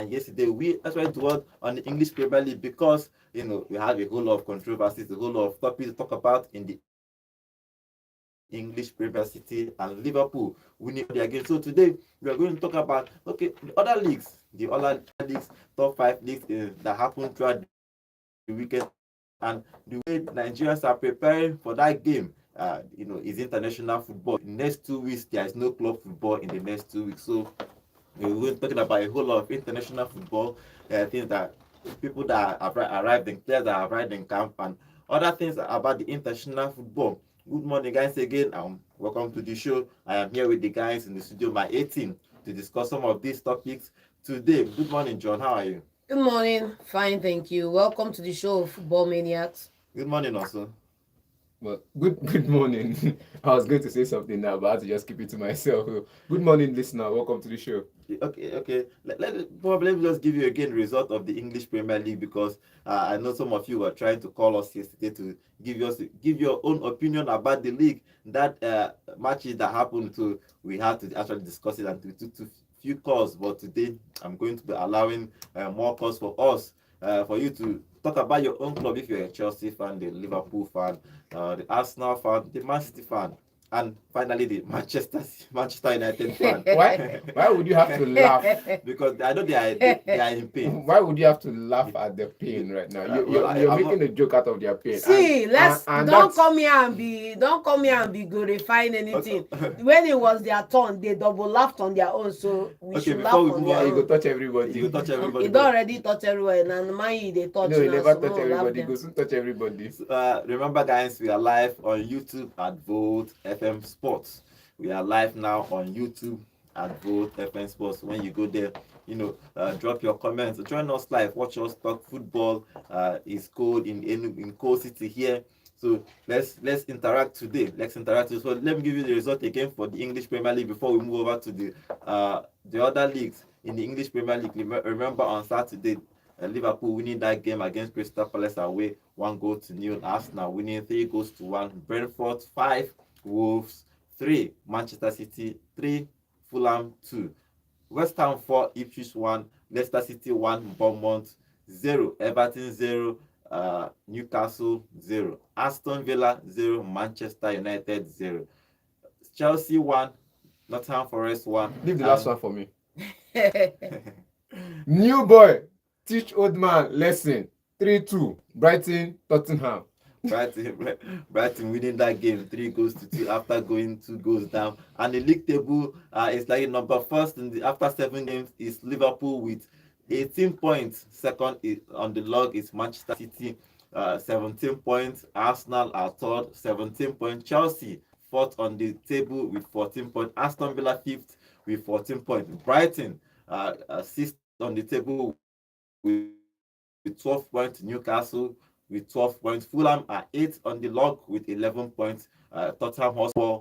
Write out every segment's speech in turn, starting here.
And yesterday we actually dwelled on the English Premier League because we have a whole lot of controversies, a whole lot of topics to talk about in the English Premier City and Liverpool winning all their games. So today we are going to talk about the other leagues, top 5 leagues that happened throughout the weekend, and the way Nigerians are preparing for that game. Is international football. In the next 2 weeks, there is no club football in the next 2 weeks. So we're talking about a whole lot of international football, things that people that have arrived in, players that have arrived in camp, and other things about the international football. Good morning, guys, again. Welcome to the show. I am here with the guys in the studio, my 18, to discuss some of these topics today. Good morning, John. How are you? Good morning. Fine, thank you. Welcome to the show, Football Maniacs. Good morning, also. Well, good morning. I was going to say something now, but I had to just keep it to myself. Good morning, listener. Welcome to the show. Okay. Let me just give you again result of the English Premier League, because I know some of you were trying to call us yesterday to give your own opinion about the league. That matches that happened, to we had to actually discuss it, and we took few calls. But today I'm going to be allowing more calls for us, for you to talk about your own club. If you're a Chelsea fan, the Liverpool fan, the Arsenal fan, the Man City fan, and finally the Manchester United fan. Why would you have to laugh? Because I know they are in pain. Why would you have to laugh at the pain right now? You're making a joke out of their pain. See, don't come here and be glorifying anything. When it was their turn, they double laughed on their own. So we should laugh on their own. You go touch everybody. You touch everybody. You don't already touch everyone, and mind they touch. No, you never touch everybody. You go soon touch everybody. Remember, guys, we are live on YouTube at Volt FM Sports. We are live now on YouTube at Volt FM Sports. When you go there, drop your comments. Join us live. Watch us talk football. Is cold in cold city here. So let's interact today. So let me give you the result again for the English Premier League before we move over to the other leagues in the English Premier League. Remember, on Saturday, Liverpool winning that game against Crystal Palace away 1-0. Arsenal winning 3-1. Brentford 5, Wolves 3, Manchester City 3, Fulham 2, West Ham 4, Ipswich 1, Leicester City 1, Bournemouth 0, Everton 0, Newcastle 0, Aston Villa 0, Manchester United 0, Chelsea 1, Nottingham Forest 1. Leave the last one for me. New boy, teach old man lesson. 3-2, Brighton, Tottenham. Brighton winning that game 3-2 after going 2 goals down. And the league table is like number first after 7 games is Liverpool with 18 points. Second on the log is Manchester City, 17 points. Arsenal are third, 17 points. Chelsea fourth on the table with 14 points. Aston Villa fifth with 14 points. Brighton sixth on the table with 12 points. Newcastle with 12 points. Fulham are 8th on the log with 11 points. Tottenham Hotspur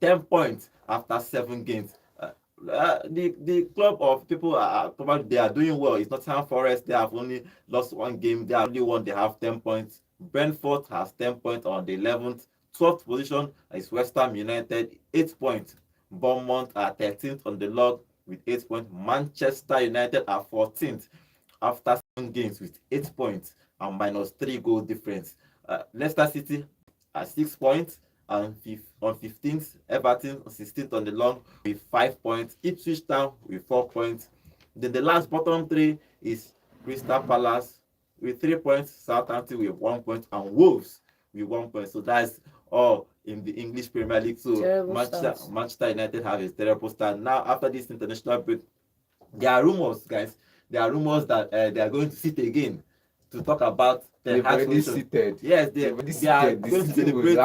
10 points after 7 games. The club of people are probably they are doing well. It's Nottingham Forest. They have only lost 1 game. They are only won. They have 10 points. Brentford has 10 points on the 11th. 12th position is West Ham United, 8 points. Bournemouth are 13th on the log with 8 points. Manchester United are 14th after 7 games with 8 points and minus 3 goal difference. Leicester City at 6 points and on 15th. Everton 16th on the long with 5 points. Ipswich Town with 4 points. Then the last bottom 3 is Crystal Palace with 3 points, Southampton with 1 point, and Wolves with 1 point. So that's all in the English Premier League. So Manchester United have a terrible start. Now, after this international break, there are rumors, guys. There are rumors that they are going to sit again to talk about They've already seated. Yes, they are going to deliberate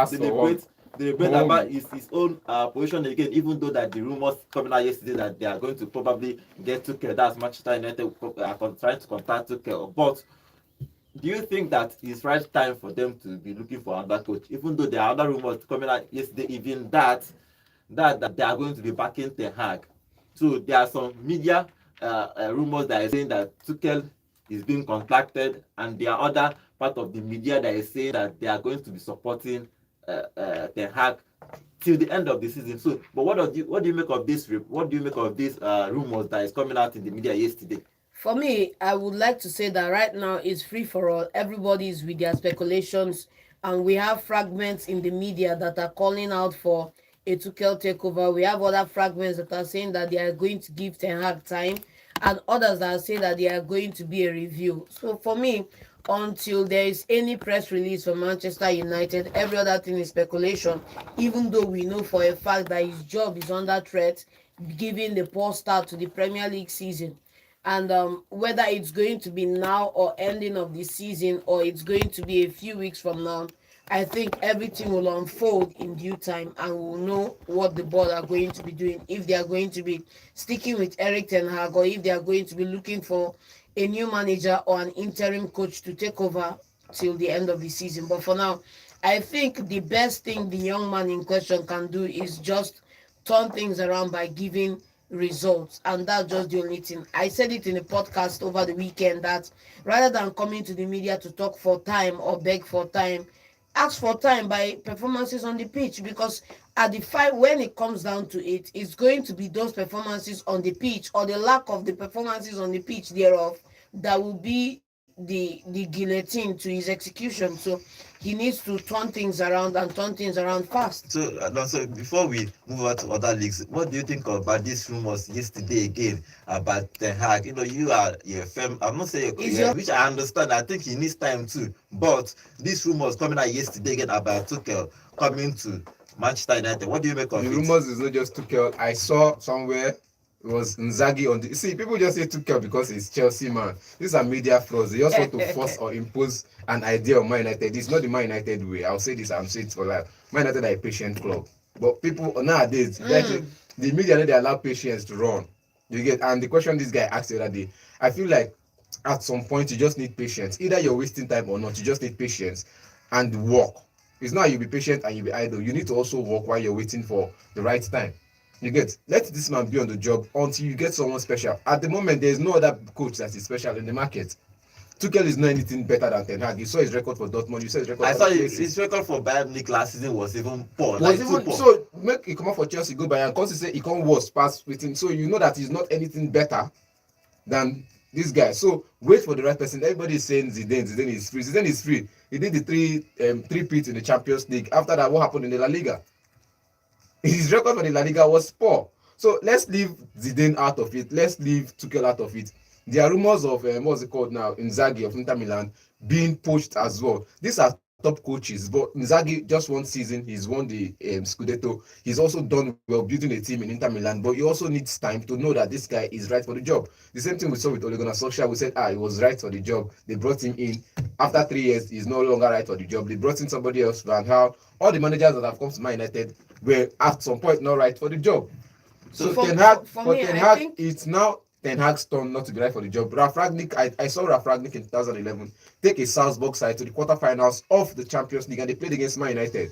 about his own position again, even though that the rumors coming out yesterday that they are going to probably get Tuchel. That's Manchester United trying to contact Tuchel. But do you think that it's right time for them to be looking for another coach, even though there are other rumors coming out yesterday, even that they are going to be backing Ten Hag? So there are some media rumors that are saying that Tuchel is being contacted, and there are other part of the media that is saying that they are going to be supporting Ten Hag till the end of the season. So, but what do you make of this? What do you make of this rumors that is coming out in the media yesterday? For me, I would like to say that right now it's free for all. Everybody is with their speculations, and we have fragments in the media that are calling out for a Tuchel takeover. We have other fragments that are saying that they are going to give Ten Hag time, and others that are saying that they are going to be a review. So for me, until there is any press release from Manchester United, every other thing is speculation. Even though we know for a fact that his job is under threat, given the poor start to the Premier League season. And whether it's going to be now or ending of the season, or it's going to be a few weeks from now, I think everything will unfold in due time, and we'll know what the board are going to be doing, if they are going to be sticking with Erik ten Hag, or if they are going to be looking for a new manager or an interim coach to take over till the end of the season. But for now, I think the best thing the young man in question can do is just turn things around by giving results, and that's just the only thing. I said it in a podcast over the weekend that rather than coming to the media to talk for time or beg for time, ask for time by performances on the pitch, because at the fight, when it comes down to it, it's going to be those performances on the pitch, or the lack of the performances on the pitch thereof, that will be the guillotine to his execution. So he needs to turn things around, and turn things around fast. So before we move on to other leagues, what do you think about these rumors yesterday again about Ten Hag? You are a firm. I'm not saying which I understand. I think he needs time too. But these rumors coming out yesterday again about Tuchel coming to Manchester United. What do you make of the it? The rumors is not just Tuchel. I saw somewhere it was Inzaghi on the. See, people just say Tuchel because he's Chelsea man. These are media frauds. They just want to force or impose an idea of Man United. It's not the Man United way. I'll say this. I'm saying it for life. Man United are a patient club, but people nowadays, the media they allow patience to run. You get, and the question this guy asked the other day, I feel like at some point you just need patience. Either you're wasting time or not. You just need patience and work. It's not you'll be patient and you'll be idle. You need to also work while you're waiting for the right time. You get, let this man be on the job until you get someone special. At the moment, there's no other coach that is special in the market. Tuchel is not anything better than Ten Hag. You saw his record for Dortmund. You saw his record. I saw his record for Bayern Munich last season was even poor. Poor. So make it come out for Chelsea, go Bayern. Because he say he can't worse past waiting. So you know that he's not anything better than this guy. So wait for the right person. Everybody is saying Zidane is free. Zidane is free. He did the three pits in the Champions League. After that, what happened in the La Liga? His record for the La Liga was poor. So let's leave Zidane out of it. Let's leave Tuchel out of it. There are rumors of what's it called now, Inzaghi of Inter Milan being poached as well. These are top coaches, but Inzaghi just one season, he's won the Scudetto. He's also done well building a team in Inter Milan, but he also needs time to know that this guy is right for the job. The same thing we saw with Ole Gunnar Solskjaer. We said, he was right for the job. They brought him in. After 3 years, he's no longer right for the job. They brought in somebody else, Van Gaal. All the managers that have come to Man United were at some point not right for the job. So Ten Hag, it's now Ten Hag's turn not to be right for the job. Ralf Rangnick, I saw Ralf Rangnick in 2011 take a Salzburg side to the quarterfinals of the Champions League, and they played against Man United.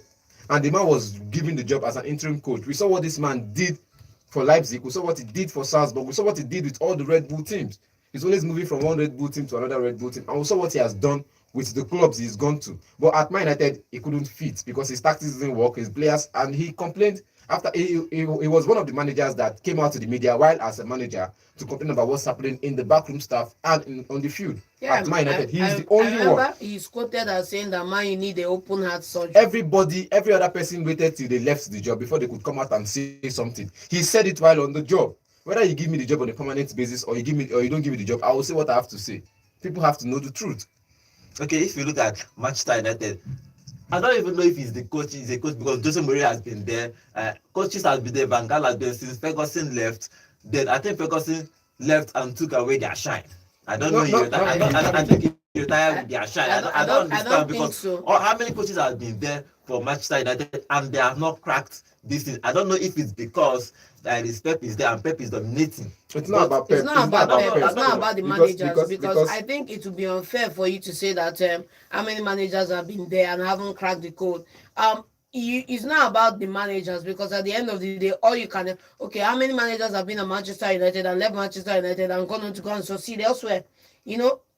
And the man was given the job as an interim coach. We saw what this man did for Leipzig. We saw what he did for Salzburg. We saw what he did with all the Red Bull teams. He's always moving from one Red Bull team to another Red Bull team. And we saw what he has done with the clubs he's gone to. But at Man United, he couldn't fit because his tactics didn't work, his players, and he complained after he was one of the managers that came out to the media while as a manager to complain about what's happening in the backroom staff and on the field. Yeah, at Man United, he's the only one. He's quoted as saying that man, you need an open heart surgery. Every other person waited till they left the job before they could come out and say something. He said it while on the job. Whether you give me the job on a permanent basis or you don't give me the job, I will say what I have to say. People have to know the truth. Okay, if you look at Manchester United, I don't even know if he's the coach. He's a coach because Jose Mourinho has been there. Coaches has been there. Van Gaal has been since Ferguson left. Then I think Ferguson left and took away their shine. I don't know. I think he retired with their shine. I don't understand because so. How many coaches have been there for Manchester United and they have not cracked this thing. I don't know if it's because Pep is there and Pep is dominating. It's not about Pep. It's not about the managers because I think it would be unfair for you to say that how many managers have been there and haven't cracked the code. It's not about the managers because at the end of the day, all you can how many managers have been at Manchester United and left Manchester United and gone on to go and succeed elsewhere?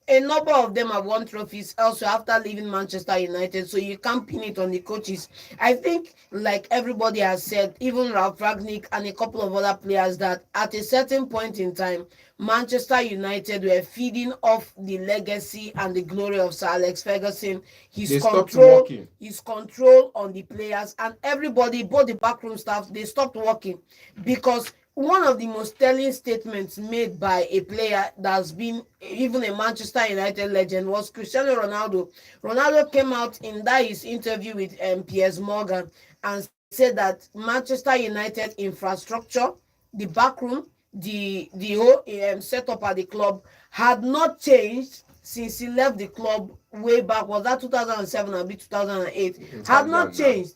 a number of them have won trophies also after leaving Manchester United, so you can't pin it on the coaches. I think, like everybody has said, even Ralph Ragnick and a couple of other players, that at a certain point in time, Manchester United were feeding off the legacy and the glory of Sir Alex Ferguson. They stopped working. His control on the players, and everybody, both the backroom staff, they stopped working because one of the most telling statements made by a player that's been even a Manchester United legend was Cristiano Ronaldo. Ronaldo came out in that his interview with Piers Morgan and said that Manchester United infrastructure, the backroom, the whole setup at the club had not changed since he left the club way back. Was that 2007 or 2008? Had not changed.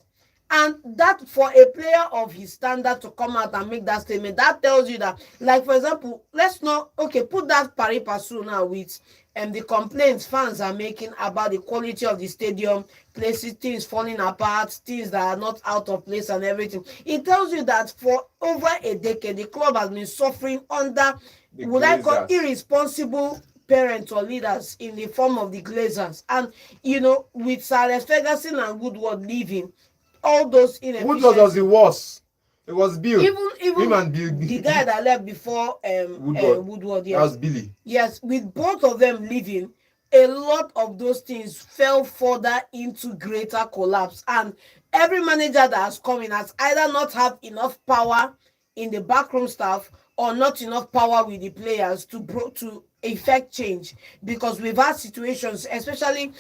And that, for a player of his standard to come out and make that statement, that tells you that, like, for example, let's not, okay, put that pari passu now with the complaints fans are making about the quality of the stadium, places, things falling apart, things that are not out of place and everything. It tells you that for over a decade, the club has been suffering under, would I call, irresponsible parents or leaders in the form of the Glazers. And, you know, with Sir Alex Ferguson and Woodward leaving, all those inefficiencies. Woodward was the worst. It was Bill. Even him and Bill. The guy that left before Woodward, yes. That was Billy. Yes, with both of them leaving, a lot of those things fell further into greater collapse. And every manager that has come in has either not have enough power in the backroom staff or not enough power with the players to effect change, because we've had situations, especially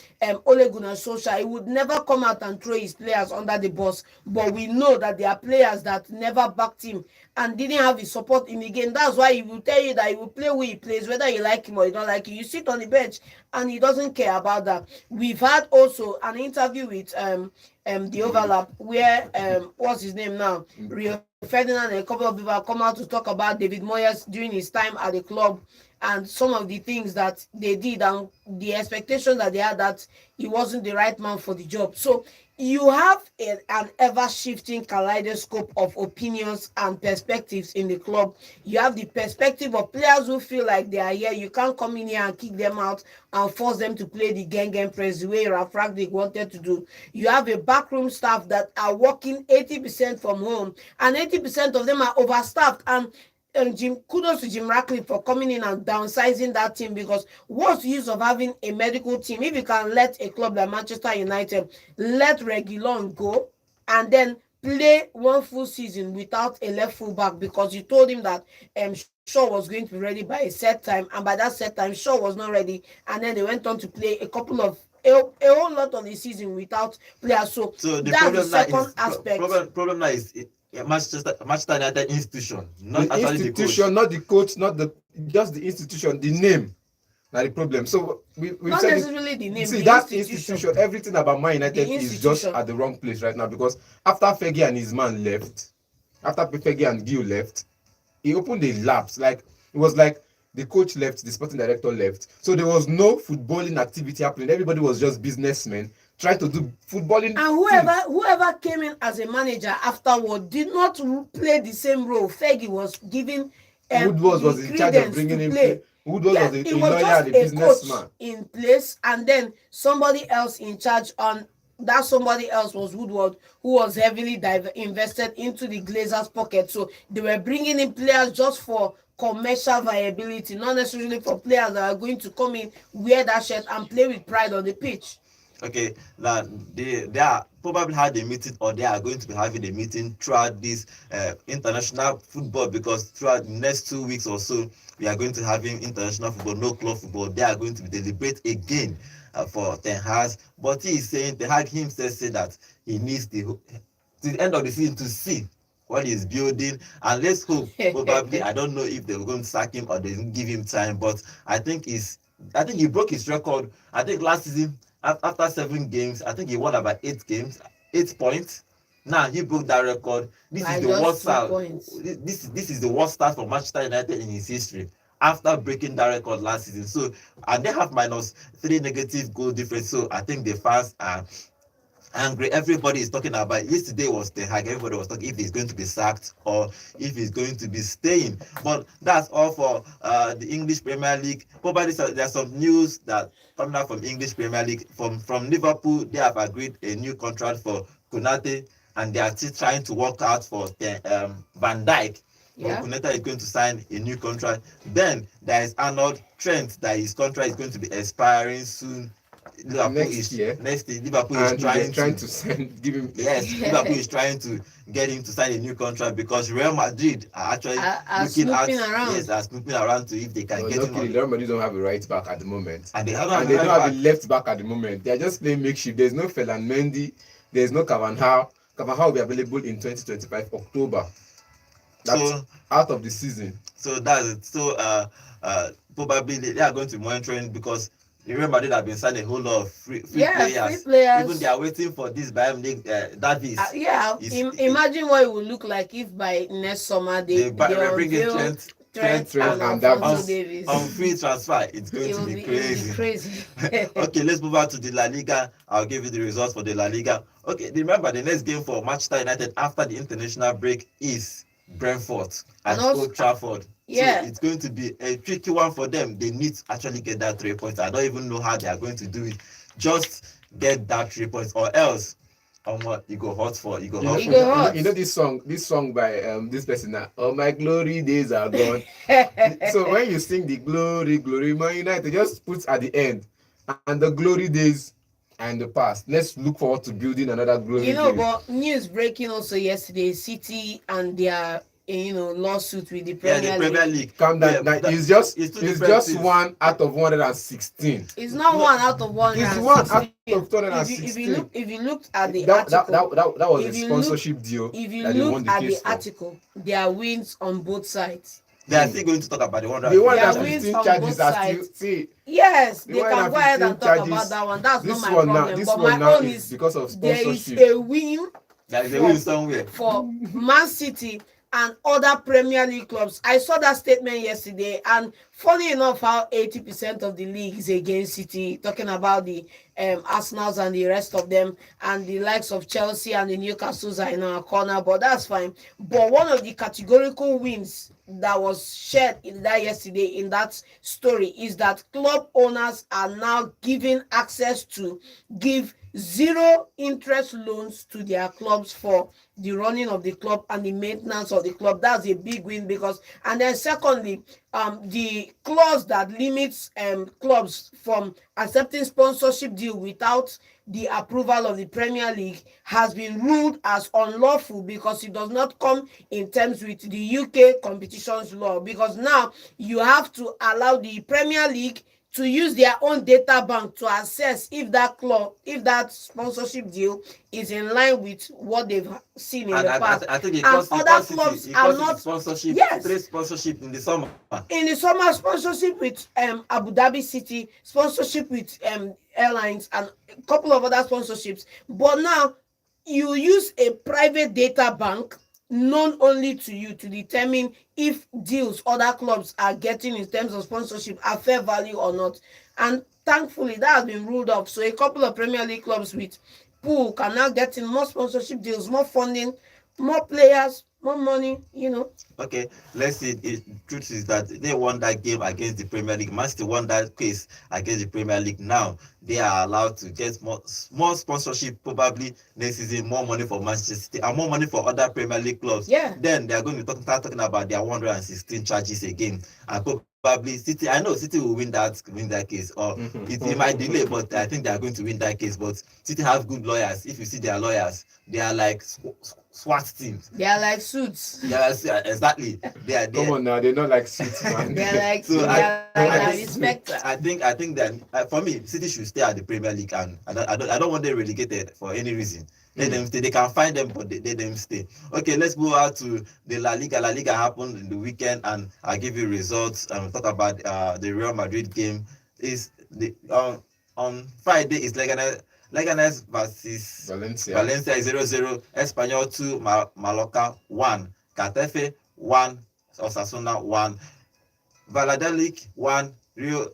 Ole Gunnar Solskjaer, he would never come out and throw his players under the bus, but we know that there are players that never backed him and didn't have his support in the game. That's why he will tell you that he will play where he plays, whether you like him or you don't like him. You sit on the bench and he doesn't care about that. We've had also an interview with the Overlap where what's his name now, Rio Ferdinand, and a couple of people have come out to talk about David Moyes during his time at the club and some of the things that they did and the expectations that they had, that he wasn't the right man for the job. So you have an ever-shifting kaleidoscope of opinions and perspectives in the club. You have the perspective of players who feel like they are here. You can't come in here and kick them out and force them to play the gang press the way Ralph Ragnick wanted to do. You have a backroom staff that are working 80% from home, and 80% of them are overstaffed. And kudos to Jim Ratcliffe for coming in and downsizing that team, because what's the use of having a medical team if you can let a club like Manchester United let Reguilon go and then play one full season without a left full back because you told him that Shaw was going to be ready by a set time, and by that set time Shaw was not ready, and then they went on to play a whole lot of the season without players. So the that's the second aspect. Problem now is Manchester United institution, not the institution, not the coach, just the institution, the name. Not the problem. So we've not said necessarily the name. See, the that institution, everything about Man United is just at the wrong place right now, because after Fergie and his man left, after Fergie and Gil left, he opened a lapse. Like it was like the coach left, the sporting director left, so there was no footballing activity happening. Everybody was just businessmen trying to do footballing. And whoever came in as a manager afterward did not play the same role Fergie was giving. Woodward was in charge of bringing him play. Woodward was a lawyer and a businessman in place, and then somebody else in charge. On that somebody else was Woodward, who was heavily invested into the Glazers' pocket. So they were bringing in players just for commercial viability, not necessarily for players that are going to come in, wear that shirt and play with pride on the pitch. Okay, now they are probably had a meeting, or they are going to be having a meeting throughout this international football, because throughout the next 2 weeks or so, we are going to have international football, no club football. They are going to be deliberate again for Ten Hag. But he is saying, Ten Hag himself said that he needs to the end of the season to see what he's building, and let's hope. Probably, I don't know if they're going to sack him or they didn't give him time, but I think he broke his record. I think last season, after 7 games, I think he won about 8 games, 8 points. Now he broke that record. This is the worst start. This is the worst start for Manchester United in his history after breaking that record last season. So, and they have -3 negative goal difference. So I think the fans are angry. Everybody is talking about yesterday was the hag. Everybody was talking if he's going to be sacked or if he's going to be staying. But that's all for the English Premier League. Probably there's some news that coming out from English Premier League from Liverpool. They have agreed a new contract for Konate, and they are still trying to work out for Van Dijk. Yeah. Konate is going to sign a new contract. Then there is Arnold Trent that his contract is going to be expiring soon. Liverpool Next year. Liverpool is trying to send, give him. Yes, Liverpool is trying to get him to sign a new contract because Real Madrid are actually looking at around. Yes, are snooping around to if they can get him. Real Madrid don't have a right back at the moment, and they don't have a left back at the moment. They are just playing makeshift. There's no Ferland Mendy. There's no Carvajal. Carvajal will be available in 2025 October. That's out of the season. So that's it. So probably they are going to be monitoring because Real Madrid have been signing a whole lot of free players. Even they are waiting for this Bayern Davies. Imagine what it would look like if by next summer they bring in Trent and Davies on free transfer. It's going to be crazy. Okay, let's move on to the La Liga. I'll give you the results for the La Liga. Okay, remember the next game for Manchester United after the international break is Brentford at Old Trafford. Yeah, so it's going to be a tricky one for them. They need to actually get that 3 points. I don't even know how they are going to do it. Just get that 3 points, or else you go hot for you go hot. You know this song by this person now. Oh, my glory days are gone. So when you sing the glory, Man United, just put at the end, and the glory days and the past. Let's look forward to building another glory. But news breaking also yesterday: City and their lawsuit with the Premier League. Calm down. It's just 1 out of 116. It's not 1 out of 116. It's 1 out of 216. If you looked at the article, that was a sponsorship deal. If you look at the article, there are wins on both sides. They are still going to talk about the one. The 115 charges are still. Yes, they can go ahead and talk about that one. That's not my problem. But my own is because of sponsorship. There is a win. There is a win somewhere for Man City and other Premier League clubs. I saw that statement yesterday, and funny enough, how 80% of the league is against City, talking about the Arsenals and the rest of them, and the likes of Chelsea and the Newcastles are in our corner, but that's fine. But one of the categorical wins that was shared in that yesterday in that story is that club owners are now given access to give 0 interest loans to their clubs for the running of the club and the maintenance of the club. That's a big win because, and then secondly, the clause that limits clubs from accepting sponsorship deal without the approval of the Premier League has been ruled as unlawful because it does not come in terms with the UK competitions law, because now you have to allow the Premier League to use their own data bank to assess if that sponsorship deal is in line with what they've seen in the past. I think other clubs are not sponsorship. Yes, 3 sponsorship in the summer. In the summer, sponsorship with Abu Dhabi City, sponsorship with airlines, and a couple of other sponsorships. But now you use a private data bank known only to you to determine if deals other clubs are getting in terms of sponsorship are fair value or not. And thankfully, that has been ruled off. So a couple of Premier League clubs with pool can now get in more sponsorship deals, more funding, more players, more money, Okay, let's see. The truth is that they won that game against the Premier League. Manchester won that case against the Premier League. Now they are allowed to get more sponsorship, probably next season, more money for Manchester City and more money for other Premier League clubs. Yeah. Then they are going to start talking about their 116 charges again. And probably City, I know City will win that case, or it might delay, but I think they are going to win that case. But City have good lawyers. If you see their lawyers, they are like SWAT teams. They are like suits. Yeah, exactly. Come on now, they're not like suits, man. They're like I think that for me, City should stay at the Premier League, and I don't want them relegated for any reason. Let them stay. They can find them, but let them stay. Okay, let's move out to the La Liga. La Liga happened in the weekend, and I'll give you results and talk about the Real Madrid game. Is on Friday is Leganes versus Valencia 0-0, Espanyol 2, Mallorca 1, Getafe 1, Osasuna 1, Valladolid 1,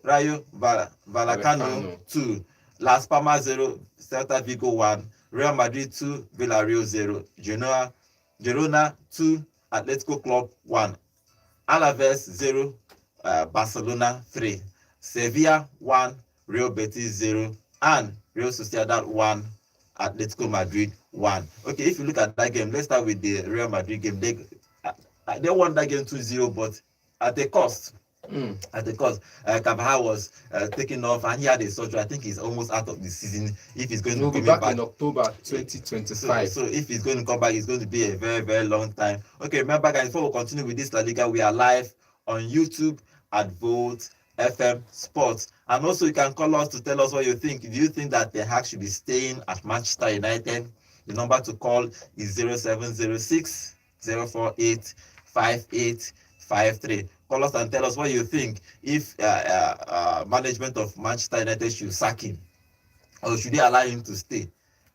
Rayo Vallecano 2, Las Palmas 0, Celta Vigo 1, Real Madrid 2, Villarreal 0. Girona 2, Atletico Club 1. Alaves 0, Barcelona 3. Sevilla 1, Real Betis 0. And Real Sociedad 1, Atletico Madrid 1. Okay, if you look at that game, let's start with the Real Madrid game. They won that game 2-0, but at a cost. At the cost, Carvajal was taken off and he had a surgery. I think he's almost out of the season. If he's going He'll to be come back in October 2025. So if he's going to come back, it's going to be a very, very long time. Okay, remember guys, before we continue with this La Liga, we are live on YouTube at Volt FM Sports. And also you can call us to tell us what you think. Do you think that Ten Hag should be staying at Manchester United? The number to call is 0706 048 5853. Call us and tell us what you think. If management of Manchester United should sack him, or should they allow him to stay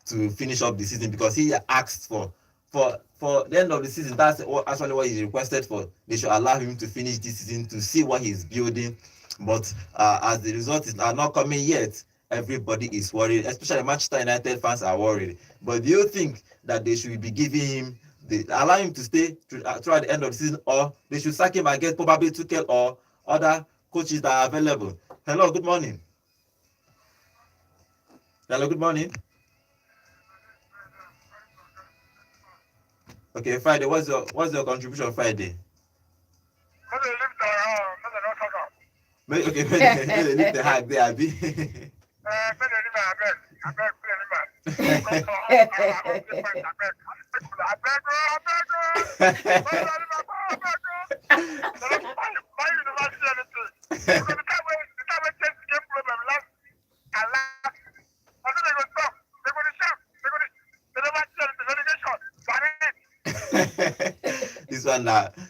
to finish up the season, because he asked for the end of the season. That's actually what he requested for. They should allow him to finish this season to see what he's building. But as the results are not coming yet, everybody is worried, especially Manchester United fans are worried. But do you think that they should be giving him, allow him to stay throughout the end of the season, or they should sack him and get probably Tuchel or other coaches that are available? Hello, good morning. Hello, good morning. Okay, Friday, what's your contribution Friday? Okay, maybe leave the hack there, Abi. This one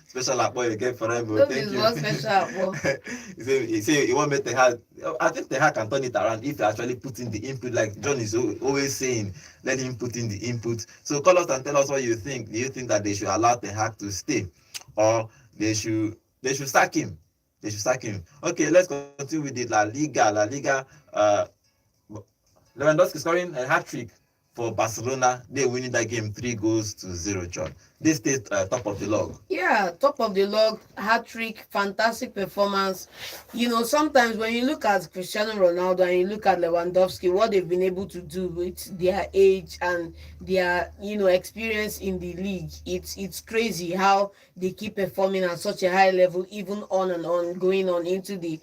special boy again for him. Thank you. He say he want me to have. I think the hack can turn it around if you actually put in the input, like John is always saying. Let him put in the input. So call us and tell us what you think. Do you think that they should allow the hack to stay, or they should sack him? They should sack him. Okay, let's continue with the La Liga. Lewandowski scoring a hat trick for Barcelona. They winning that game 3-0, John. They stayed top of the log. Yeah, top of the log, hat-trick, fantastic performance. You know, sometimes when you look at Cristiano Ronaldo and you look at Lewandowski, what they've been able to do with their age and their, experience in the league, it's crazy how they keep performing at such a high level, even on and on, going on into the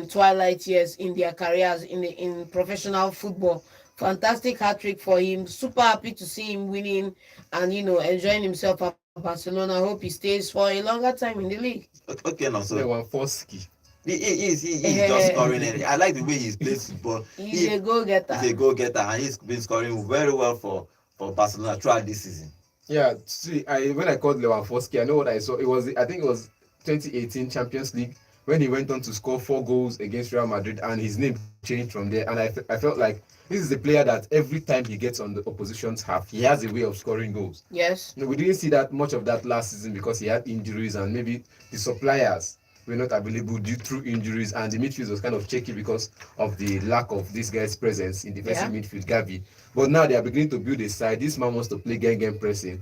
twilight years in their careers in professional football. Fantastic hat-trick for him. Super happy to see him winning and, enjoying himself at Barcelona. I hope he stays for a longer time in the league. Okay, now, so Lewandowski. He is just scoring. I like the way he plays football. He's a goal-getter. He's a goal-getter, and he's been scoring very well for Barcelona throughout this season. Yeah, see, when I called Lewandowski, I know what I saw. I think it was 2018 Champions League when he went on to score 4 goals against Real Madrid, and his name changed from there. And I felt like this is a player that every time he gets on the opposition's half, he has a way of scoring goals. Yes. We didn't see that much of that last season because he had injuries and maybe the suppliers were not available due to injuries, and the midfield was kind of shaky because of the lack of this guy's presence in defensive midfield, Gavi. But now they are beginning to build a side. This man wants to play game pressing.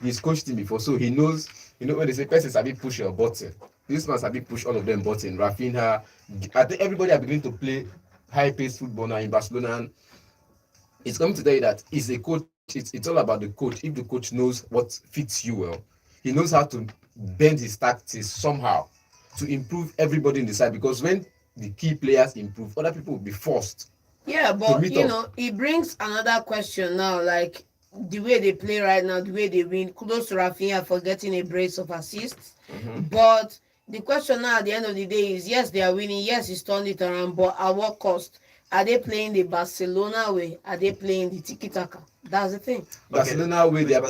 He's coached him before, so he knows. When they say persons have been push your button, this man's have been push all of them button. Rafinha, I think everybody are beginning to play high-paced football now in Barcelona. And it's coming to tell you that he's a coach. It's all about the coach. If the coach knows what fits you well, he knows how to bend his tactics somehow to improve everybody in the side. Because when the key players improve, other people will be forced. Yeah, but it brings another question now, like the way they play right now, the way they win. Kudos to Rafinha for getting a brace of assists. Mm-hmm. But the question now at the end of the day is, yes, they are winning. Yes, he's turned it around, but at what cost? Are they playing the Barcelona way? Are they playing the tiki-taka? That's the thing. Barcelona way, they are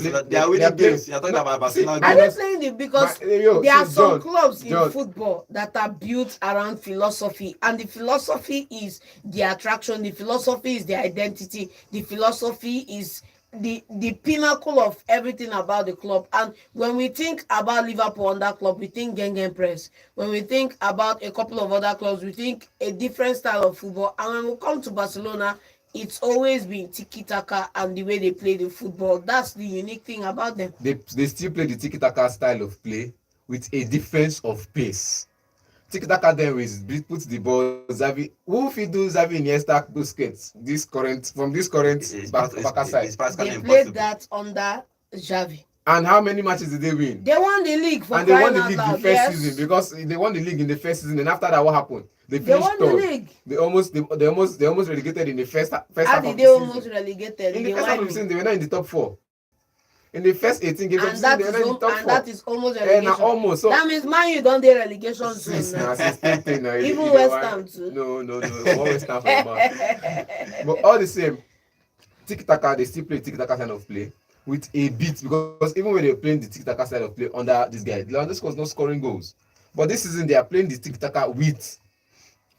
winning games. You're talking about Barcelona games. Are they playing it because there are some clubs in football that are built around philosophy, and the philosophy is the attraction, the philosophy is the identity, the philosophy is the pinnacle of everything about the club. And when we think about Liverpool on that club, we think Gengen Press. When we think about a couple of other clubs, we think a different style of football. And when we come to Barcelona, it's always been tiki-taka and the way they play the football. That's the unique thing about them. They still play the tiki-taka style of play with a difference of pace. Tiki-taka then is put the ball Xavi. Who fit do Xavi Iniesta Busquets this current Barca side? It's practically They impossible. played that under Xavi. And how many matches did they win? They won the league for And they won crying the out league loud. the first Yes. season because they won the league in the first season. And after that, what happened? They They finished won the third. league. They almost relegated in the first How half did of they the almost season. relegated? In the They first half of won the it. season, they were not in the top 4. In the first 18 games of the And season, that they were is not in the top 4. and that is almost And relegation. almost. So That means Man U don't do relegation since soon. now, Now. since 10, now, Even you West know why? Ham too. No. What West Ham for a man? But all the same, tiki-taka, they still play tiki-taka kind of play with a beat because even when they're playing the tiki-taka style of play under this guy, Lewandowski was not scoring goals. But this season, they are playing the tiki-taka with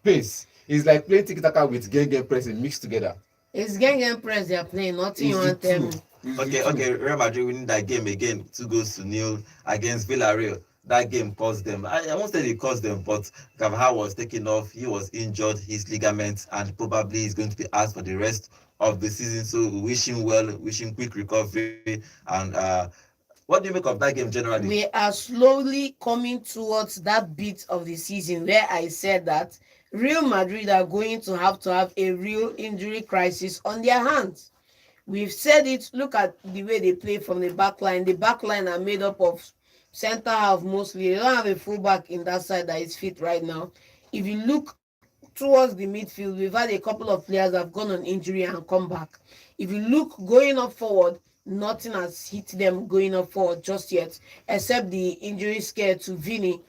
pace. It's like playing tiki-taka with gang pressing mixed together. It's gang press they are playing. Nothing you want to tell me. Okay. Real Madrid winning that game again, 2-0 against Villarreal. That game caused them. I won't say it caused them, but Carvajal was taken off. He was injured, his ligaments, and probably is going to be out for the rest of the season. So we wish him well, wish him quick recovery. And what do you make of that game generally? We are slowly coming towards that bit of the season where I said that Real Madrid are going to have a real injury crisis on their hands. We've said it. Look at the way they play from the back line. The back line are made up of center half mostly. They don't have a fullback in that side that is fit right now. If you look towards the midfield, we've had a couple of players that have gone on injury and come back. If you look going up forward, nothing has hit them going up forward just yet, except the injury scare to Vini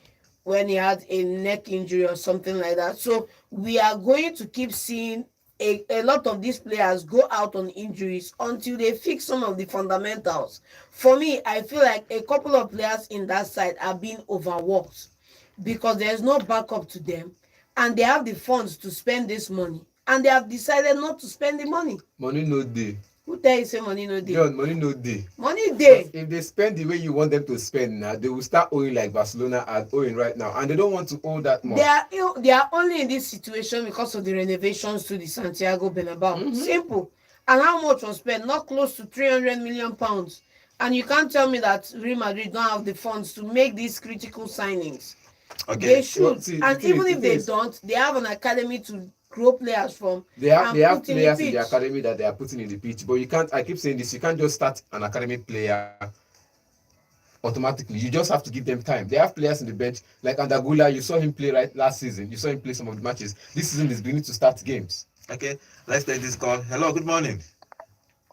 when he had a neck injury or something like that. So we are going to keep seeing a lot of these players go out on injuries until they fix some of the fundamentals. For me, I feel like a couple of players in that side are being overworked because there's no backup to them and they have the funds to spend this money and they have decided not to spend the money. Money no dey. Who tell you say money no dey? John, money no dey. Money dey. If they spend the way you want them to spend now, they will start owing like Barcelona are owing right now, and they don't want to owe that much. They are only in this situation because of the renovations to the Santiago Bernabeu. Simple. And how much was spent? Not close to 300 million pounds. And you can't tell me that Real Madrid don't have the funds to make these critical signings. Okay. They should. Well, see, and the thing even is- if they don't, they have an academy to grow players from. They have and put players in pitch. the academy that they are putting in the pitch, but you can't. I keep saying this. You can't just start an academy player automatically. You just have to give them time. They have players in the bench like Andagula. You saw him play right last season. You saw him play some of the matches. This season is beginning to start games. Okay, let's take this call. Hello, good morning.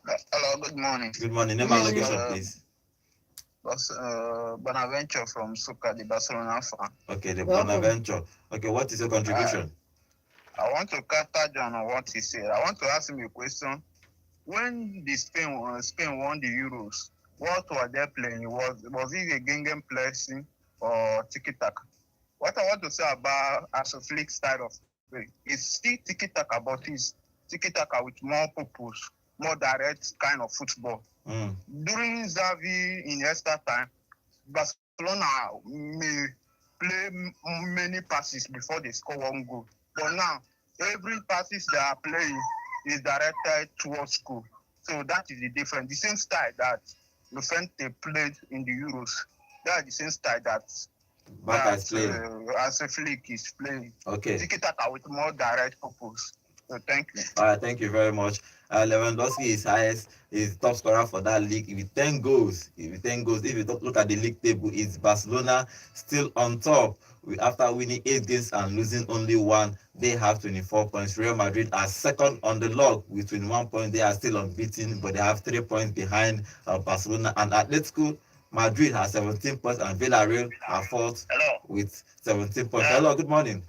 Hello, good morning. Good morning. Name and location, please. Bonaventure from Suka, the Barcelona fan. Okay, the Welcome. Bonaventure. Okay, what is your contribution? I want to counter John on what he said. I want to ask him a question. When the Spain won the Euros, what were they playing? Was it a Gengen pressing or tiki-taka? What I want to say about as a flick style of play is still tiki-taka, but it's tiki-taka with more purpose, more direct kind of football. Mm. During Xavi Iniesta time, Barcelona may play many passes before they score one goal. But now, every passes they are playing is directed towards goal. So that is the difference. The same style that Lufente played in the Euros. That's the same style that Barca is playing. as a flick is playing. Okay. Tiki-taka with more direct purpose. So thank you. All right, thank you very much. Lewandowski is highest, is top scorer for that league with 10 goals. If you look at the league table, it's Barcelona still on top. After winning 8 games and losing only 1, they have 24 points. Real Madrid are second on the log with 21 points. They are still unbeaten, but they have 3 points behind Barcelona. And Atletico Madrid has 17 points, and Villarreal are fourth Hello. with 17 points. Hello, good morning.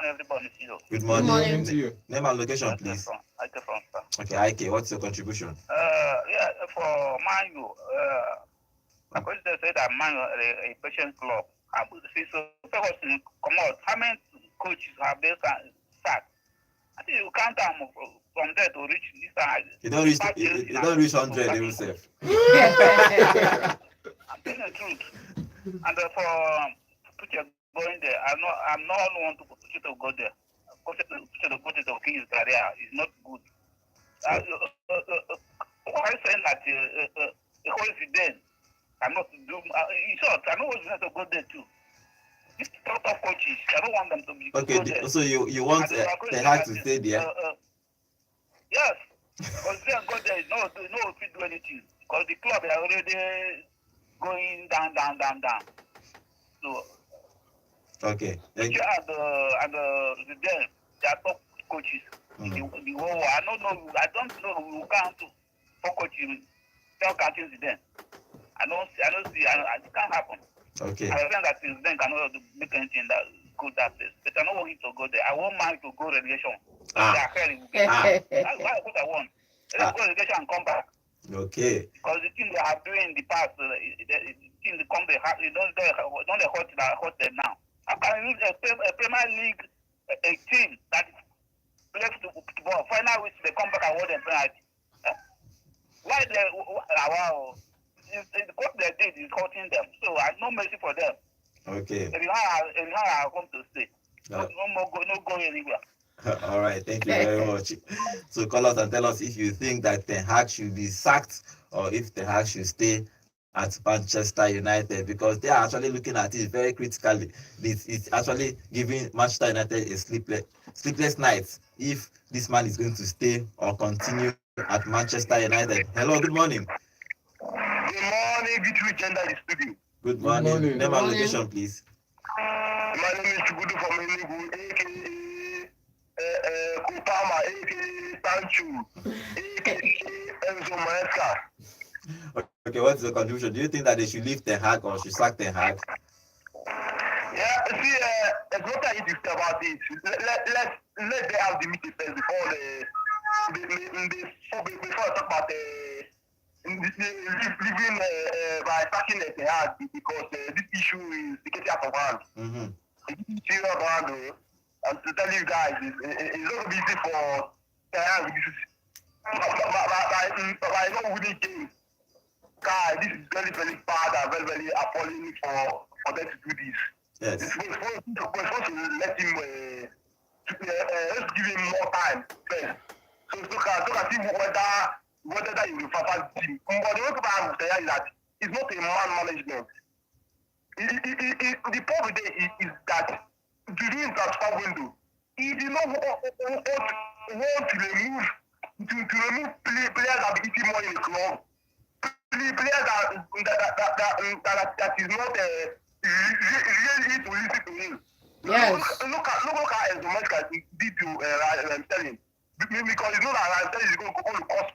Everybody, Good Good morning. morning. To you. Name and location, please. Okay, Ike, what's your contribution? For Man U, my president said that Man U a patient club. I would say so. Come out. How many coaches have they sacked? I think you count them from there to reach this side. You don't reach 100 himself. I'm telling the truth. And for Pucha going there, I'm not one to go there. the coaches of his career is not good. Why saying that the whole Zidane cannot do? In short, I know what's going to go there too. These top coaches, I don't want them to be. Okay, so you want Ten Hag to stay there? Yes, because they go there is no fit do anything because the club is already going down. So okay, thank you. And Zidane, they are top coaches. The whole world. I don't know who can't top coaches tell counting Zidane. I don't see. It can't happen. Okay. I think that Zidane cannot make anything that good that place. But I don't want him to go there. I want man to go relegation. That's what I want. Let's go relegation and come back. Okay. Because the thing they are doing in the past, the thing they come, don't hurt them now. How can you use a Premier League a team that plays football, final which they come back and win the penalty? Why they? Wow. What they did is hurting them. So I no mercy for them. Okay. Anyhow, I come to stay. No going anywhere. All right, thank you very much. So call us and tell us if you think that Ten Hag should be sacked or if Ten Hag should stay at Manchester United, because they are actually looking at it very critically. It's actually giving Manchester United a sleepless night if this man is going to stay or continue at Manchester United. Hello, good morning. Good morning, Victory Gender the studio. Good morning. Name and location, please. My name is Chugudu from Enugu, aka Kupama, aka Sanchu, aka Enzo Maesca. Okay, what's the contribution? Do you think that they should leave Ten Hag or should sack Ten Hag? Yeah, see, there's no time to say about it. Let them have the meeting first before I talk about leaving by sacking Ten Hag, because this issue is getting out of hand. Mm-hmm. It's serious hand, and to tell you guys, it's not be easy for Ten Hag. By not winning games, guys, this is very, very bad and very, very appalling for them to do this. Yes. We're supposed to let him, let's give him more time first. So can see whether that is a fantastic team. But the way to have to say is that it's not a man management. The problem there is that during transfer window, he did not want to remove players that are eating more in the club. Players that is not really to listen to him. Yes. Look at Enzo Maesca did to Sterling, because you know that Sterling is going to cause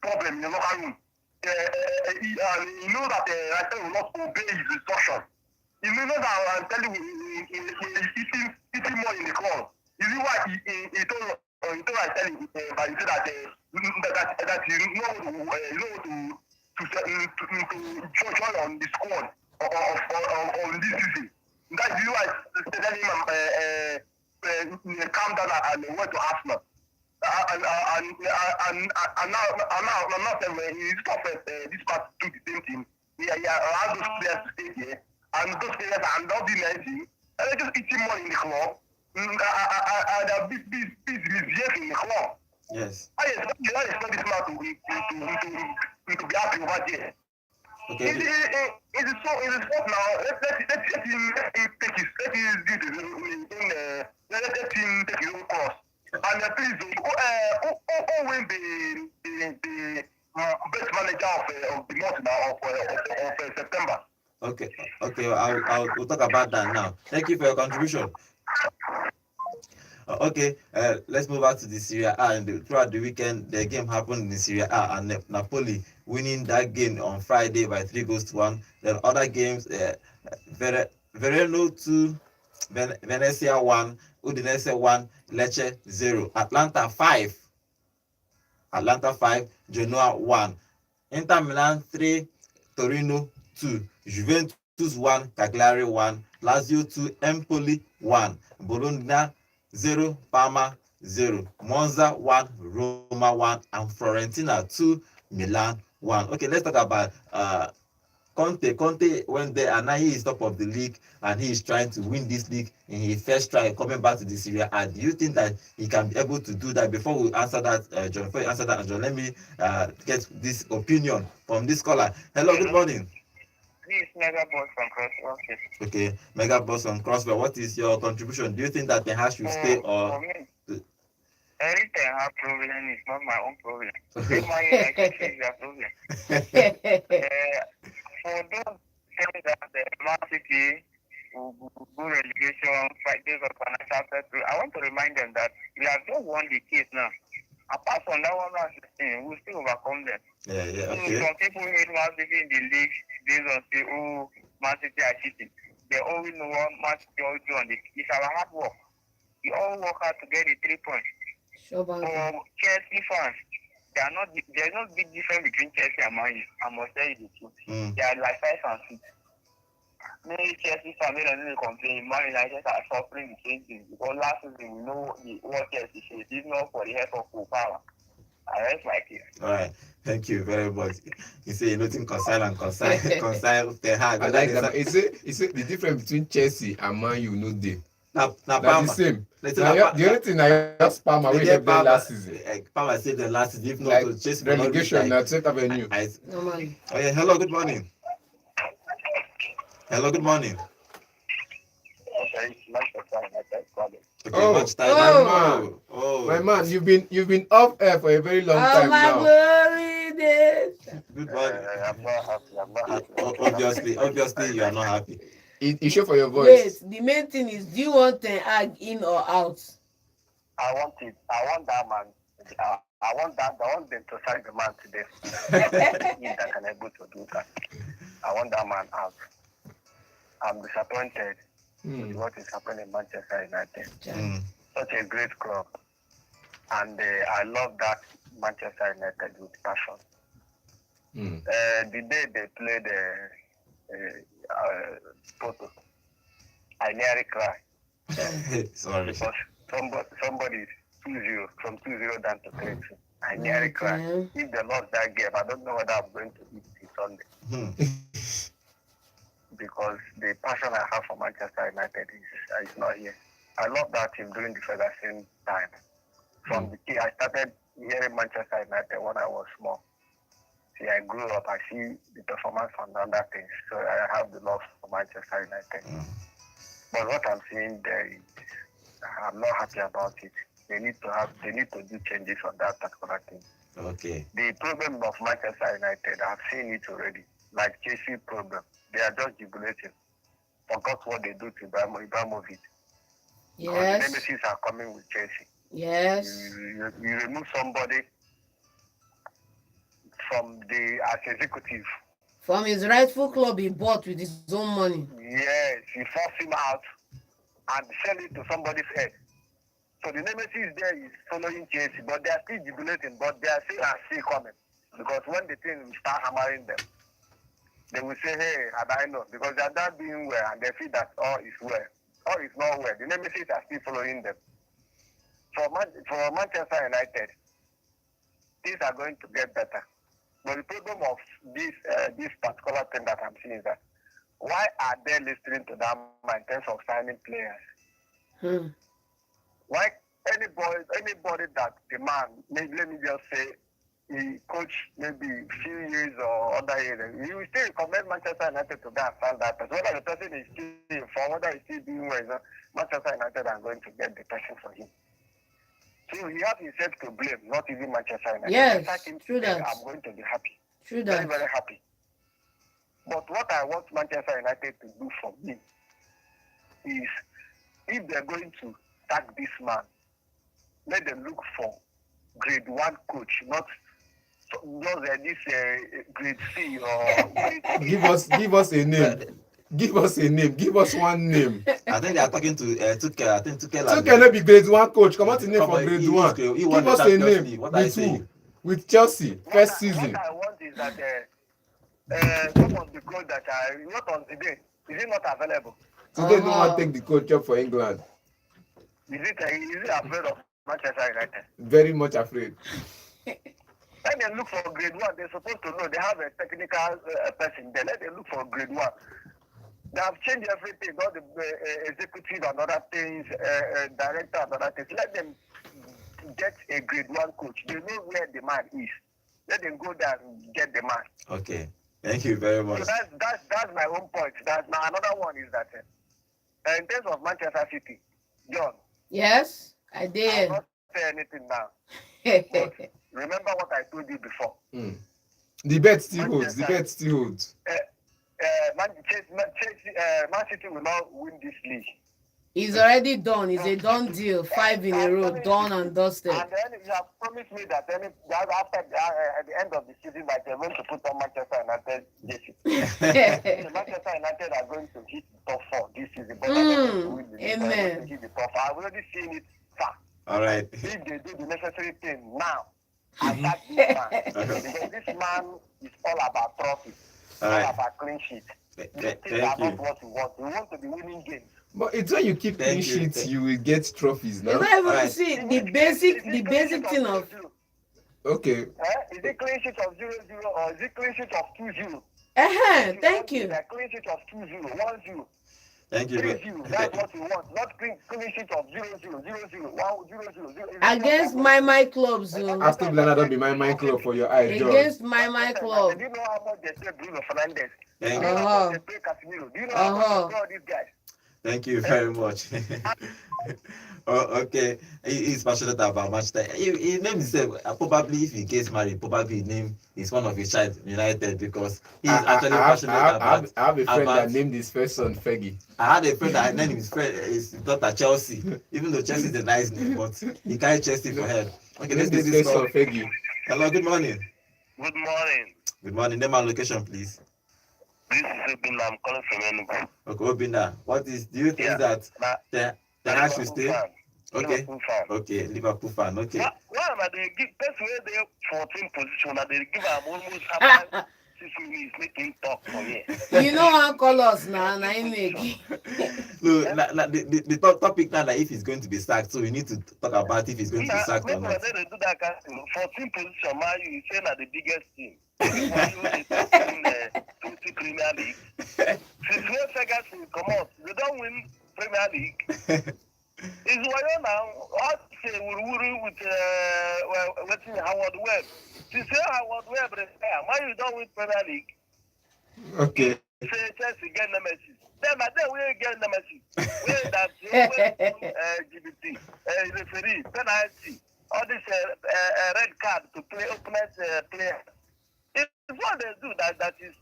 problem in the locker room. You know that Sterling will not obey his instruction. You know that Sterling will eating more in the club. You know why he told Sterling, but he said that he know to join on the squad on this season. That's why telling him calm down and went to Arsenal. And now he stopped this part to do the same thing. He allowed those players to stay here, and those players are not doing anything. And they just eating money in the club. And they're misbehaving in the club. Yes. I expect this man to be happy over there. Okay. It is sport now. Let him take his let him take his own course. And please, who win the best manager of the month now of September? Okay. We'll talk about that now. Thank you for your contribution. Okay, let's move on to the Serie A. And throughout the weekend, the game happened in the Serie A, and Napoli winning that game on Friday by 3-1. Then other games, Verona 2, Venezia 1, Udinese 1, Lecce 0, Atlanta 5, Genoa 1, Inter Milan 3, Torino 2, Juventus 1, Cagliari 1, Lazio 2, Empoli 1, Bologna 0, Parma 0, Monza 1, Roma 1, and Fiorentina 2, Milan 1. Okay, let's talk about Conte went there, and now he is top of the league, and he is trying to win this league in his first try coming back to the Serie A. Do you think that he can be able to do that? Before we answer that, John, before you answer that, John, let me get this opinion from this caller. Hello, good morning. This is Mega Boss from Crosswell. Okay, Mega Boss on Crosswell. What is your contribution? Do you think that Ten Hag should stay or? For me, every time I have problem is not my own problem. If my United is their problem. For those saying that the Man City will do relegation, fight days of financial settle, I want to remind them that we have just won the case now. Apart from that one, we'll still overcome them. Yeah, So okay. some people hate Man City in the league based on say, oh, Man City are cheating. They always know what Man City always do on the it's our hard work. We all work hard to get the 3 points. Sure, For Chelsea fans, there's no big difference between Chelsea and Man U. I must tell you the truth. They are like 5 and 6. Many Chelsea fans don't really complain. Man United are suffering the same thing because last season we know what Chelsea said. It's not for the help of full power. I rest my case. All right. Thank you very much. You say nothing concern Ten Hag. I like that. He said the difference between Chelsea and Man U no dey. Now, The same. The only thing I just spam away them last season. Palmer said the last season, if not Like to Chelsea relegation at 7th Avenue. Normally. Oh yeah, hello, good morning. Hello, good morning. Okay, Okay, Oh, much time. oh. Oh, My man, you've been off air for a very long time my now. glory days. good morning. I'm not happy. I'm not happy. Obviously, you are not happy. It show for your Wait, voice. the main thing is, do you want Ten Hag in or out? I want it. I want that man. I want them to sack the man today. If they can able to do that. I want that man out. I'm disappointed with what is happening in Manchester United. Mm. Such a great club. And I love that Manchester United with passion. The day they played Porto, I nearly cried. Sorry. Because somebody is 2-0, from 2-0 down to 3-2. I nearly cried. If they lost that game, I don't know whether I'm going to eat this Sunday. Because the passion I have for Manchester United is not here. I love that team during the Ferguson time. From the key, I started hearing Manchester United when I was small. See, I grew up, I see the performance on other things. So I have the love for Manchester United. But what I'm seeing there is, I'm not happy about it. They need to do changes on that particular thing. Okay. The problem of Manchester United, I've seen it already. Like Chelsea problem. They are just jubilating. Forgot what they do to Ibrahimovic. Yes. The nemesis are coming with Chelsea. Yes. You remove somebody from as executive. From his rightful club he bought with his own money. Yes, you force him out and sell it to somebody's head. So the nemesis there is following Chelsea, but they are still jubilating, but they are still coming. Because when the team start hammering them, they will say, hey, had I known, because they are not doing well and they feel that all is well. All is not well. The nemesis are still following them. For Manchester United, things are going to get better. But the problem of this particular thing that I'm seeing is that why are they listening to them in terms of signing players? Why anybody that the man, maybe let me just say, he coach maybe a few years or other years, you will still recommend Manchester United to go and sign that person. Whether the person is still informed, whether he's still doing well, Manchester United are going to get the person for him. So he has himself to blame, not even Manchester United. Yes, true that. I'm going to be happy. True Very, that. very happy. But what I want Manchester United to do for me is, if they're going to sack this man, let them look for grade 1 coach, not this grade C or grade Give us a name. Give us a name. Give us one name. I think they are talking to Tuchel. I think Tuchel. Tuchel no be grade 1 coach. Come on, the name for grade 1. Give us a name. With who? With Chelsea, first season. What I want is that some of the coach that are not on today, is it not available? Today no one take the coach up for England. Is it afraid of Manchester United? Very much afraid. Let them look for grade one. They're supposed to know. They have a technical person there. Let them look for grade one. They have changed everything, all the executive and other things, director and other things. Let them get a grade one coach. They know where the man is. Let them go there and get the man. Okay. Thank you very much. So that's my own point. That's now another one is that in terms of Manchester City, John. Yes, I I will did. not say anything now. But remember what I told you before. The bet still holds. The bet still holds. Man City will not win this league. It's already done. It's a done deal. 5 in a row, done and dusted. And then you have promised me that after at the end of the season that you're going to put on Manchester United jersey. So Manchester United are going to hit the top 4 this season. But they're going to win the league. They're going to hit the top 4. I've already seen it far. All right. If they do the necessary thing now, attack this man. Because this man is all about trophies, All all right. about clean sheets. These things are Thank not you. what we want. We want to be winning games. But it's when you keep clean Thank you. sheets, you will get trophies It's now. not even Alright. see the basic thing of Okay. Is it clean sheet of 0-0 or is it clean sheet of 2-0? thank you. A clean sheet of 2-0, 1-0, Thank you. 3-0. That's what we want. Not clean sheet of 0-0, 0-0, 1-0, 0-0. Against my clubs, After Blana don't be my club for your eyes, John. against my club. Do you know how much they pay Bruno Fernandes? Do Thank you know you. how much they pay Casemiro? Do you know how much they pay all these guys? Thank you very much. Oh, okay. He's passionate about Manchester. He named himself, probably if he gets married, probably his name is one of his child United because he's actually passionate about. I have a friend about- that named his first son Fergie. I had a friend that named his daughter Chelsea, even though Chelsea is a nice name, but he carried Chelsea for head. Okay, let's Named do his this first son call. Fergie. Hello, good morning. Good morning. Good morning. Name and location, please. This is Obinna. I'm calling from Enugu. Okay, Obinna. Do you think Yeah. that Now, the Hag should stay? Okay. Liverpool fan. Okay, Liverpool fan. Okay. Why am I they give person where they 14 position and they give am almost after 6 minutes making talk for here. You know how call us now, na him make. So, the topic now that if he's going to be sacked, so we need to talk about if he's going to be sacked or Maybe not. when they do that kind of thing, 14 position, man, you say that the biggest team. In the 20 Premier League. Since when Ferguson come out, they don't win Premier League. It's why now, all say Wuru with Howard Webb. Since Howard Webb retire, why you don't win Premier League? Okay. Say Chelsea get Nemesis. Then we get Nemesis. Where that LGBT, referee, penalty, all this red card to play opponent player. It's what they do that is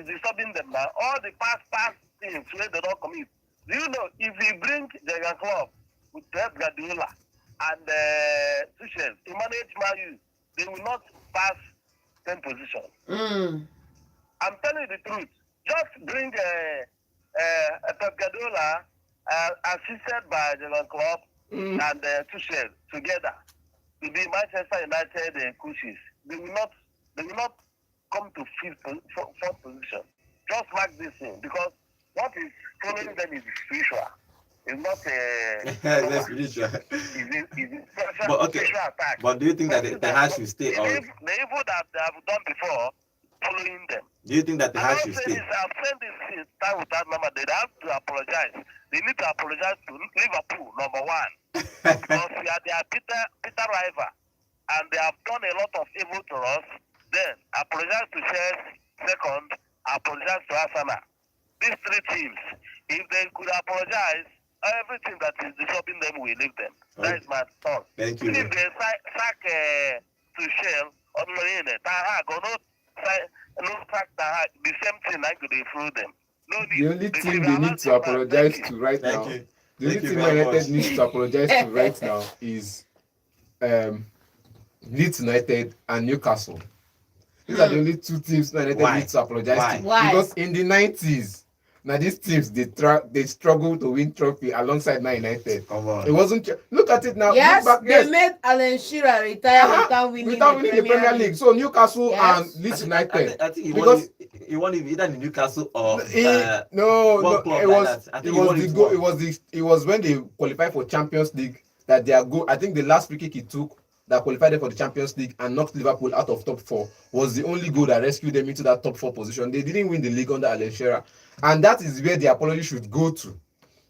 disturbing them now. All the past things where they don't commit. Do you know if we bring Jurgen Klopp with Pep Guardiola and Tuchel to manage Man U, they will not pass 10 position. I'm telling you the truth. Just bring Pep Guardiola assisted by Jurgen Klopp and Tuchel together to be Manchester United coaches. They will not come to fourth position. Just mark this thing because what is following them is spiritual. It's not That's spiritual. it's But okay. spiritual attack. But do you think that the Hag should stay or The evil that they have done before, following them. do you think that the Hag should stay? I've said this since time without number. They have to apologize. They need to apologize to Liverpool, number one. Because we are their bitter rival. And they have done a lot of evil to us. Then apologize to Chelsea. Second, apologize to Arsenal. These three teams, if they could apologize, everything that is disturbing them will leave them. That is my thought. Thank you. If they sack Tuchel or Tahag or no sack Tahag, the same thing I could improve them. No need. The only thing they need to apologize to right now, Thank you. the only Thank you thing very United much. needs to apologize to right now is Leeds United and Newcastle. These are the only two teams United Why? needs to apologize Why? to. Why? Because in the 90s, now these teams they struggle to win trophy alongside Man United. Come on. It wasn't. Look at it now. Yes, Look back, they made Alan Shearer retire without winning the Premier League. So Newcastle Yes. and Leeds I United. think he Because won either in Newcastle or One club club it like was that. I it think he was won the it goal. It was when they qualified for Champions League that their goal. I think the last free kick he took that qualified them for the Champions League and knocked Liverpool out of top 4 was the only goal that rescued them into that top 4 position. They didn't win the league under Alan Shearer, and that is where the apology should go to.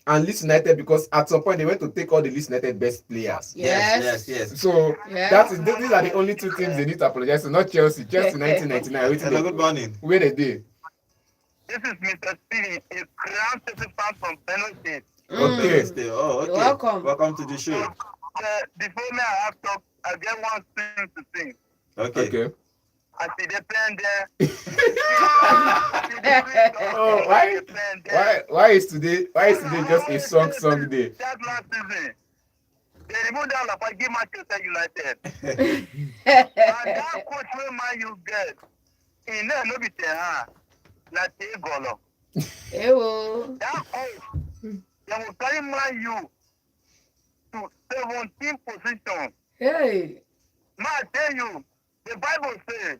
And Leeds United, because at some point they went to take all the Leeds United best players. Yes. So Yeah. that is these are the only two teams they need to apologize to, not Chelsea. Chelsea 1999. Hello, good morning. Where they did. This is Mr. Steven, a Crown City fan from Benue State. Okay. Oh, okay. You're welcome. Welcome to the show. Before me, I have talk. I get one thing to sing. Okay. Okay. I see the pen there. Oh, why is today just a song day? That last season, they removed that Lapa, give Manchester United. And that coach wey man you get, in there no be Ten Hag, na Tey Golo. Ewo. That coach, they will carry Man U to 17 position. Hey. Man, I tell you, the Bible says,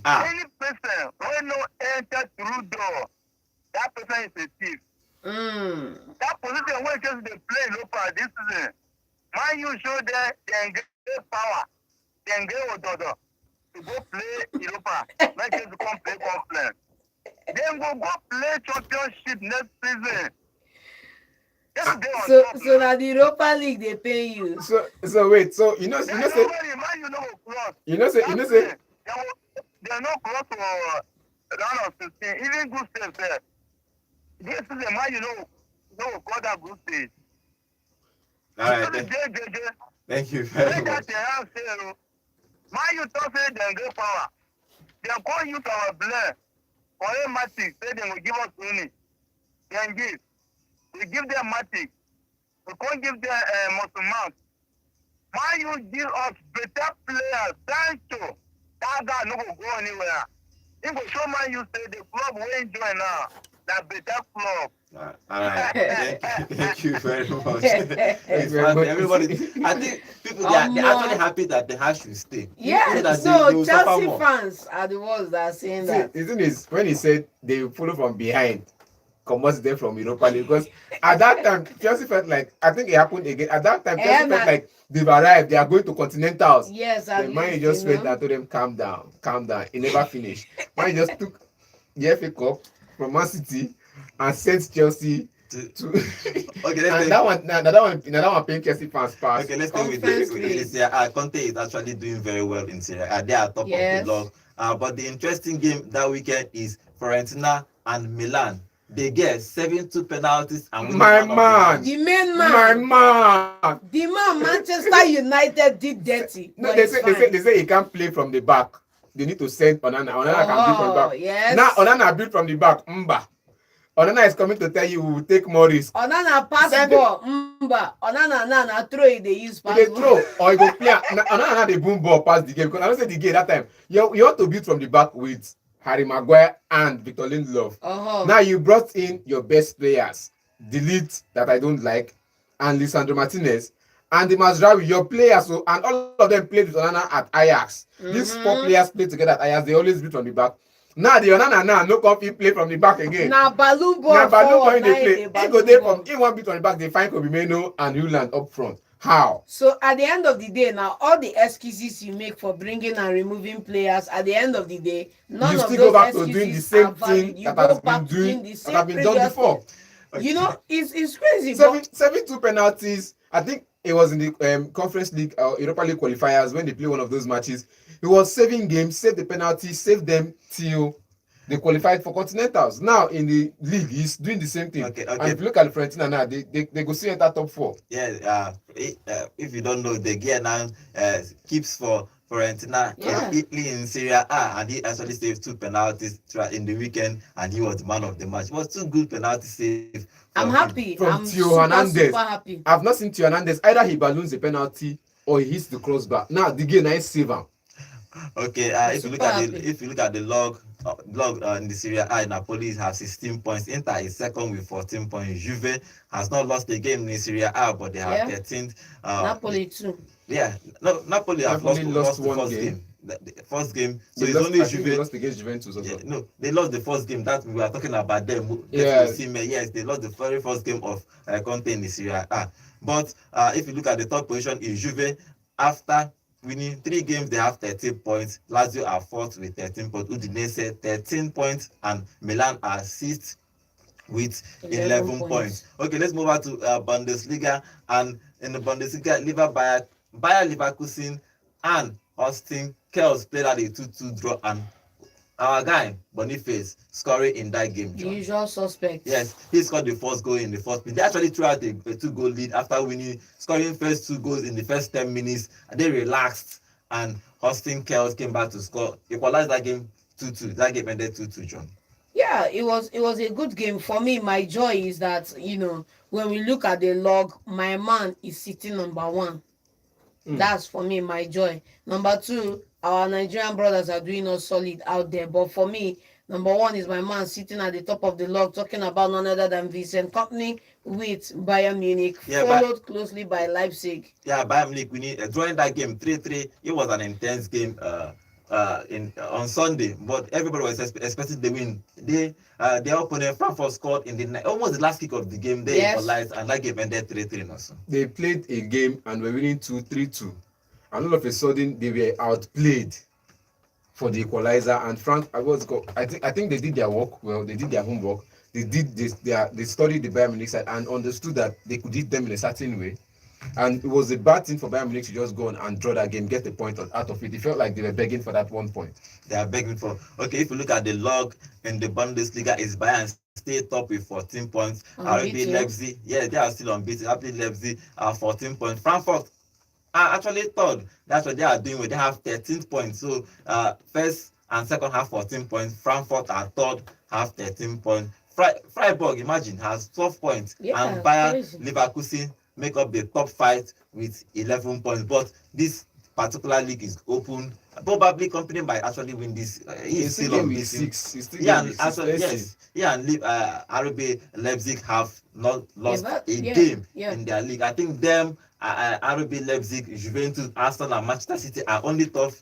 Ah, any person who no enter through door, that person is a thief. That position when just they play local this season, Man U show that they get power, they get Ododo to go play Europa, not just to come play conference. Then go play championship next season. Just stay on So top, so man. now the Europa League they pay you. So wait, so you know There's say nobody, Man U no go cross. They're not close to round of 16. Even good stage there. This is the man you know got that good stage. all right. Thank you very Let much. that Tehran say, man you talk say they get power. They call you to our blend. For a matic, say they will give us money. Then give. We give them matic. We can't give them muscle mount. Man you give us better players. Sancho. That guy no go anywhere. He go show man you say the club will enjoy now. That better club. All right. Thank you very much. It's very fun. much. Everybody, I think people they're actually happy that the hash should stay. Yeah, that so they will suffer Chelsea more. fans are the ones that are saying See, that. the thing is, when he said they follow from behind, commerce them from Europa League, because at that time Chelsea felt like, I think it happened again. At that time Chelsea felt like they've arrived, they are going to Continentals. Yes, The at man least, just you went know. and told them, calm down. It never finished. Man just took the FA Cup from Man City and sent Chelsea to Okay, and that one paying Chelsea fans pass. Okay, let's go with Conference this. League. Conte is actually doing very well in Serie A. They are top Yes. of the log. But the interesting game that weekend is Fiorentina and Milan. They get 7-2 penalties and win My one of the man. match. The main My man, man. the man Manchester United did dirty. No, but they it's say fine. he can't play from the back. They need to send Onana. Onana can build from the back. Yes. Now Onana build from the back. Mba. Onana is coming to tell you we will take more risk. Onana pass Send ball. Onana throw it, they use pass They ball. throw or you go play. Onana they boom ball past the game, because I don't say the game that time. You want to build from the back with Harry Maguire and Victor Lindelof. Now you brought in your best players, Delete that I don't like, and Lisandro Martinez, and the Mazraoui, your players, so, and all of them played with Onana at Ajax. These 4 players played together at Ajax. They always beat from the back. Now the Onana now no come play from the back again. Now balloon ball. Now Baloo forward, going they now play. they He go there ball. from he one beat on the back. They find Kobe Meno and Haaland up front. How? So at the end of the day, now all the excuses you make for bringing and removing players, at the end of the day, none You of still those go back to excuses doing the are same valid. thing You that go has back been to doing the that same have been done previous before. thing. You know, it's crazy. But 7-2 penalties. I think it was in the Conference League or Europa League qualifiers when they play one of those matches. He was saving games, saved the penalty, saved them till they qualified for Continentals. Now in the league, he's doing the same thing. Okay. And if you look at Fiorentina now, they go see enter top 4. Yeah, if you don't know, the gear now keeps for Fiorentina completely in Serie A, and he actually saved 2 penalties in the weekend, and he was the man of the match. It was 2 good penalty saves. I'm happy. From I'm Theo Hernandez. super happy. I've not seen Theo Hernandez. Either he balloons the penalty or he hits the crossbar. Now the game is save him. Okay, if you look at the log in the Serie A, Napoli have 16 points. Inter is second with 14 points. Juve has not lost a game in Serie A, but they have 13th. Napoli too. Yeah, no, Napoli have lost the first game. The first game, so it's only Juve. They lost against Juventus also. Yeah, no, they lost the first game. That we were talking about them. Yes, they lost the very first game of Conte in the Serie A. But if you look at the third position, is Juve after winning 3 games, they have 13 points. Lazio are fourth with 13 points. Udinese 13 points, and Milan are sixth with 11 points. Okay, let's move on to Bundesliga. And in the Bundesliga, Bayer Leverkusen and Austin Kells played at a 2-2 draw, and our guy Boniface scoring in that game. The usual suspect. Yes, he scored the first goal in the first minute. They actually threw out a 2-goal lead after scoring first 2 goals in the first 10 minutes. And they relaxed, and Austin Kells came back to score, equalized that game 2-2. That game ended 2-2, John. Yeah, it was a good game. For me, my joy is that, when we look at the log, my man is sitting number 1. That's for me my joy. Number 2, our Nigerian brothers are doing us solid out there. But for me, number 1 is my man sitting at the top of the log, talking about none other than Vincent Kompany with Bayern Munich, followed closely by Leipzig. Yeah, Bayern Munich drawing that game 3-3. It was an intense game on Sunday, but everybody was expecting the win. Their opponent Frankfurt scored in almost the last kick of the game. They equalized, and that game ended 3-3 also. They played a game and were winning 3-2, and all of a sudden they were outplayed for the equalizer. And I think they did their work well. They did their homework. They studied the Bayern Munich side and understood that they could hit them in a certain way. And it was a bad thing for Bayern Munich to just go on and draw that game, get the point out of it. It felt like they were begging for that 1 point. They are begging for. Okay, if you look at the log in the Bundesliga, is Bayern stay top with 14 points. RB Leipzig, they are still unbeaten. RB Leipzig are 14 points. Frankfurt are actually third. That's what they are doing. They have 13 points. So first and second have 14 points. Frankfurt are third, have 13 points. Freiburg, imagine, has 12 points. And Bayer Leverkusen make up the top 5 with 11 points. But this particular league is open. Probably Kompany might actually win this. He's still unbeaten. And RB Leipzig have not lost a game in their league. I think them, RB Leipzig, Juventus, Arsenal, and Manchester City are only top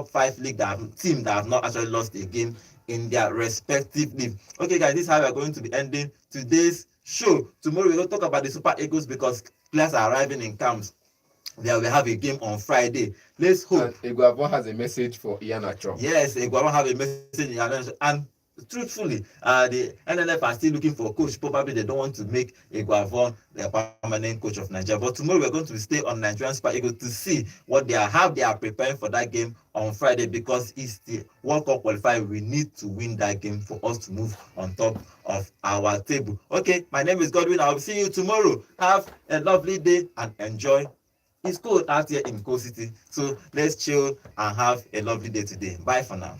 5 league team that have not actually lost a game in their respective league. Okay, guys, this is how we are going to be ending today's show. Tomorrow we're going to talk about the Super Eagles because players are arriving in camps. There we have a game on Friday. Let's hope. And Iguavon has a message for Iheanacho. Yes, Iguavon have a message in Iheanacho. And truthfully, the NNF are still looking for a coach. Probably they don't want to make Iguavon the permanent coach of Nigeria. But tomorrow we're going to stay on Nigerian Super Eagles to see how they are preparing for that game on Friday, because it's the World Cup qualifier. We need to win that game for us to move on top of our table. Okay, my name is Godwin. I'll see you tomorrow. Have a lovely day and enjoy. It's cold out here in Coast City, so let's chill and have a lovely day today. Bye for now.